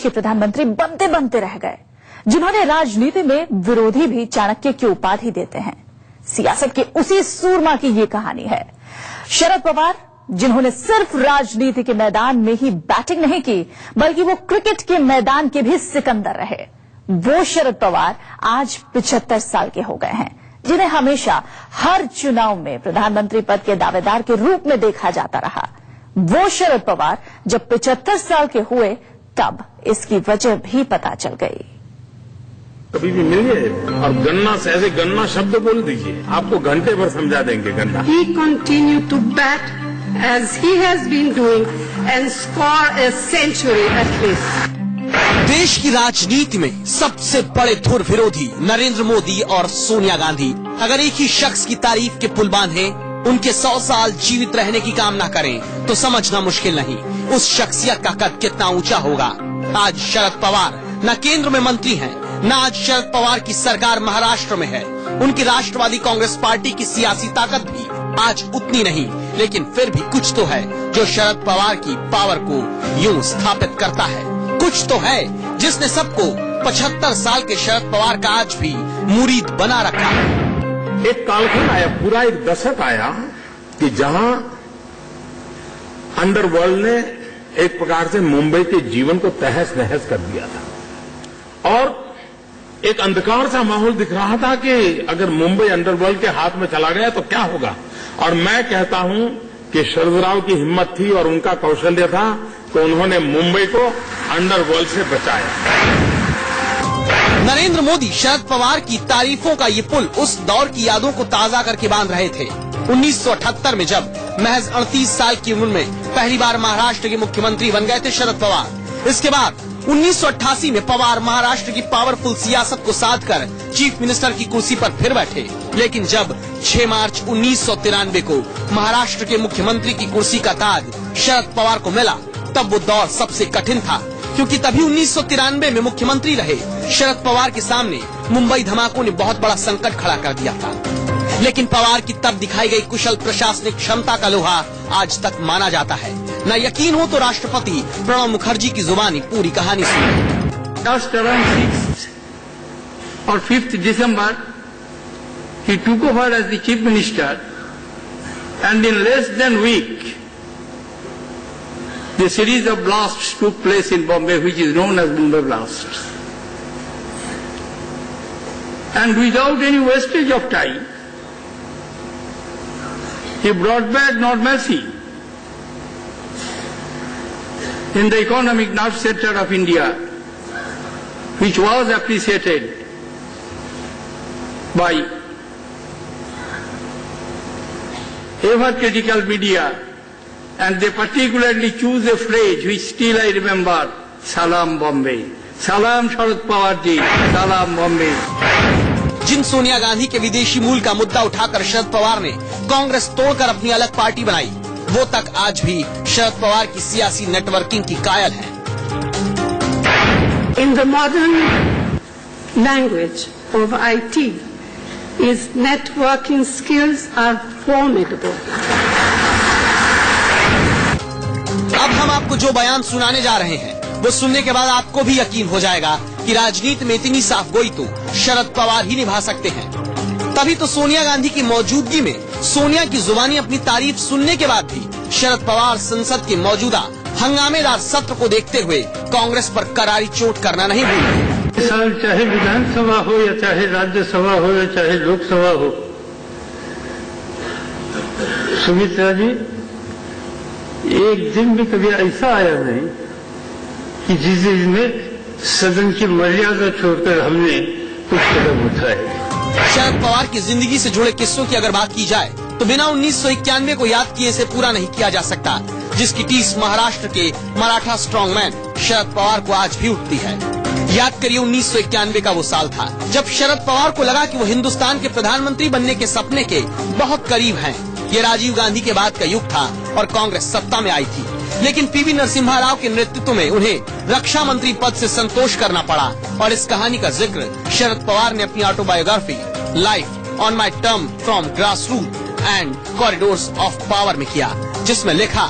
के प्रधानमंत्री बनते बनते रह गए, जिन्होंने राजनीति में विरोधी भी चाणक्य की उपाधि देते हैं। सियासत के उसी सूरमा की ये कहानी है। शरद पवार, जिन्होंने सिर्फ राजनीति के मैदान में ही बैटिंग नहीं की, बल्कि वो क्रिकेट के मैदान के भी सिकंदर रहे। वो शरद पवार आज 75 साल के हो गए हैं, जिन्हें हमेशा हर चुनाव में प्रधानमंत्री पद के दावेदार के रूप में देखा जाता रहा। वो शरद पवार जब 75 साल के हुए, तब इसकी वजह भी पता चल गई। कभी भी मिलिए और गन्ना से ऐसे गन्ना शब्द बोल दीजिए, आपको घंटे भर समझा देंगे गन्ना। He continued to bat as he has been doing and score a century at least. देश की राजनीति में सबसे बड़े धुर विरोधी नरेंद्र मोदी और सोनिया गांधी अगर एक ही शख्स की तारीफ के पुल बांधे, उनके 100 साल जीवित रहने की कामना करें, तो समझना मुश्किल नहीं उस शख्सियत का कद कितना ऊंचा होगा। आज शरद पवार न केंद्र में मंत्री हैं, न आज शरद पवार की सरकार महाराष्ट्र में है। उनकी राष्ट्रवादी कांग्रेस पार्टी की सियासी ताकत भी आज उतनी नहीं, लेकिन फिर भी कुछ तो है जो शरद पवार की पावर को यूं स्थापित करता है। कुछ तो है जिसने सबको 75 साल के शरद पवार का आज भी मुरीद बना रखा है। एक कालखंड आया, पूरा एक दशक आया कि जहां अंडरवर्ल्ड ने एक प्रकार से मुंबई के जीवन को तहस नहस कर दिया था और एक अंधकार सा माहौल दिख रहा था कि अगर मुंबई अंडरवर्ल्ड के हाथ में चला गया तो क्या होगा। और मैं कहता हूं कि शरदराव की हिम्मत थी और उनका कौशल्य था कि उन्होंने मुंबई को अंडरवर्ल्ड से बचाया। नरेंद्र मोदी शरद पवार की तारीफों का ये पुल उस दौर की यादों को ताजा करके बांध रहे थे। 1978 में जब महज 38 साल की उम्र में पहली बार महाराष्ट्र के मुख्यमंत्री बन गए थे शरद पवार। इसके बाद 1988 में पवार महाराष्ट्र की पावरफुल सियासत को साध कर चीफ मिनिस्टर की कुर्सी पर फिर बैठे। लेकिन जब 6 मार्च 1993 को महाराष्ट्र के मुख्यमंत्री की कुर्सी का ताज शरद पवार को मिला, तब वो दौर सबसे कठिन था, क्योंकि तभी 1993 में मुख्यमंत्री रहे शरद पवार के सामने मुंबई धमाकों ने बहुत बड़ा संकट खड़ा कर दिया था। लेकिन पवार की तब दिखाई गई कुशल प्रशासनिक क्षमता का लोहा आज तक माना जाता है। न यकीन हो तो राष्ट्रपति प्रणब मुखर्जी की जुबानी पूरी कहानी सुनिए। Just around 6th or 5th December, he took over as the chief minister, and in less than a week, the series of blasts took place in Bombay, which is known as Bombay blasts. And without any wastage of time, he brought back normalcy in the economic nerve center of India, which was appreciated by ever critical media, and they particularly choose a phrase which still I remember: Salam Bombay, Salam Sharad Pawar ji, Salam Bombay. जिन सोनिया गांधी के विदेशी मूल का मुद्दा उठाकर शरद पवार ने कांग्रेस तोड़कर अपनी अलग पार्टी बनाई, वो तक आज भी शरद पवार की सियासी नेटवर्किंग की कायल है। In the modern language of IT, his networking skills are formidable. अब हम आपको जो बयान सुनाने जा रहे हैं, वो सुनने के बाद आपको भी यकीन हो जाएगा कि राजनीति में इतनी साफगोई तो शरद पवार ही निभा सकते हैं। तभी तो सोनिया गांधी की मौजूदगी में सोनिया की जुबानी अपनी तारीफ सुनने के बाद भी शरद पवार संसद के मौजूदा हंगामेदार सत्र को देखते हुए कांग्रेस पर करारी चोट करना नहीं भूले। साल चाहे विधानसभा हो या चाहे राज्यसभा हो या चाहे लोकसभा हो, सुमित्रा जी, एक दिन भी कभी ऐसा आया नहीं कि जिस दिन में सदन की मर्यादा छोड़कर हमने कुछ कदम उठाए। शरद पवार की जिंदगी से जुड़े किस्सों की अगर बात की जाए तो बिना 1991 को याद किए से पूरा नहीं किया जा सकता, जिसकी टीस महाराष्ट्र के मराठा स्ट्रॉन्गमैन शरद पवार को आज भी उठती है। याद करिए 1991 का वो साल था जब शरद पवार को लगा कि वो हिंदुस्तान के प्रधानमंत्री बनने के सपने के बहुत करीब हैं। ये राजीव गांधी के बाद का युग था और कांग्रेस सत्ता में आई थी, लेकिन पीवी नरसिम्हा राव के नेतृत्व में उन्हें रक्षा मंत्री पद से संतोष करना पड़ा। और इस कहानी का जिक्र शरद पवार ने अपनी autobiography life on my term from grass root and corridors of power में किया, जिसमें लिखा,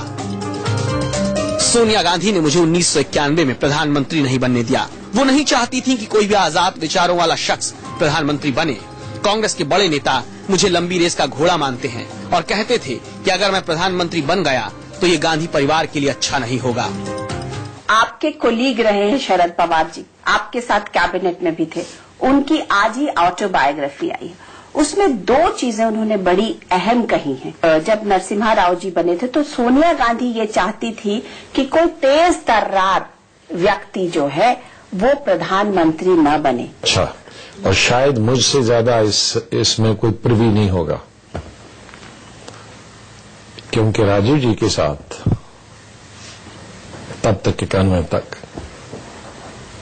सोनिया गांधी ने मुझे 1991 में प्रधानमंत्री नहीं बनने दिया। वो नहीं चाहती थी कि कोई भी आजाद विचारों वाला शख्स प्रधानमंत्री बने। कांग्रेस के बड़े नेता मुझे लंबी रेस का घोड़ा मानते हैं और कहते थे कि अगर मैं प्रधानमंत्री बन गया तो ये गांधी परिवार के लिए अच्छा नहीं होगा। आपके कोलीग रहे हैं शरद पवार जी, आपके साथ कैबिनेट में भी थे। उनकी आज ही ऑटोबायोग्राफी आई है, उसमें 2 चीजें उन्होंने बड़ी अहम कही हैं। जब नरसिम्हा राव जी बने थे तो सोनिया गांधी ये चाहती थी कि कोई तेज तर्रार व्यक्ति जो है वो प्रधानमंत्री न बने। अच्छा, और शायद मुझसे ज्यादा इसमें कोई प्रवी नहीं होगा, क्योंकि राजीव जी के साथ तब तक 91 तक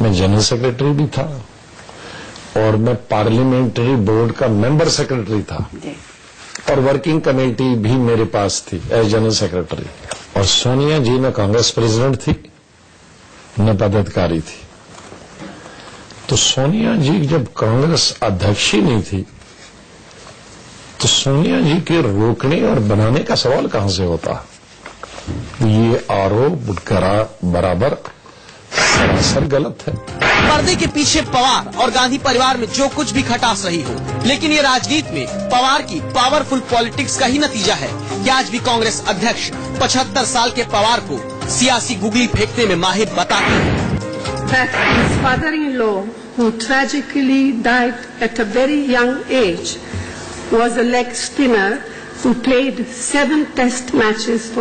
मैं जनरल सेक्रेटरी भी था और मैं पार्लियामेंट्री बोर्ड का मेंबर सेक्रेटरी था और वर्किंग कमेटी भी मेरे पास थी एज जनरल सेक्रेटरी। और सोनिया जी न कांग्रेस प्रेसिडेंट थी न पदाधिकारी थी। तो सोनिया जी जब कांग्रेस अध्यक्ष ही नहीं थी तो सोनिया जी के रोकने और बनाने का सवाल कहां से होता? ये आरोप बराबर सरासर गलत है। पर्दे के पीछे पवार और गांधी परिवार में जो कुछ भी खटास रही हो, लेकिन ये राजनीति में पवार की पावरफुल पॉलिटिक्स का ही नतीजा है कि आज भी कांग्रेस अध्यक्ष 75 साल के पवार को सियासी गुगली फेंकने में माहिर बताते हैं। That his father-in-law, who tragically died at a very young age, was a leg spinner who played 7 test matches for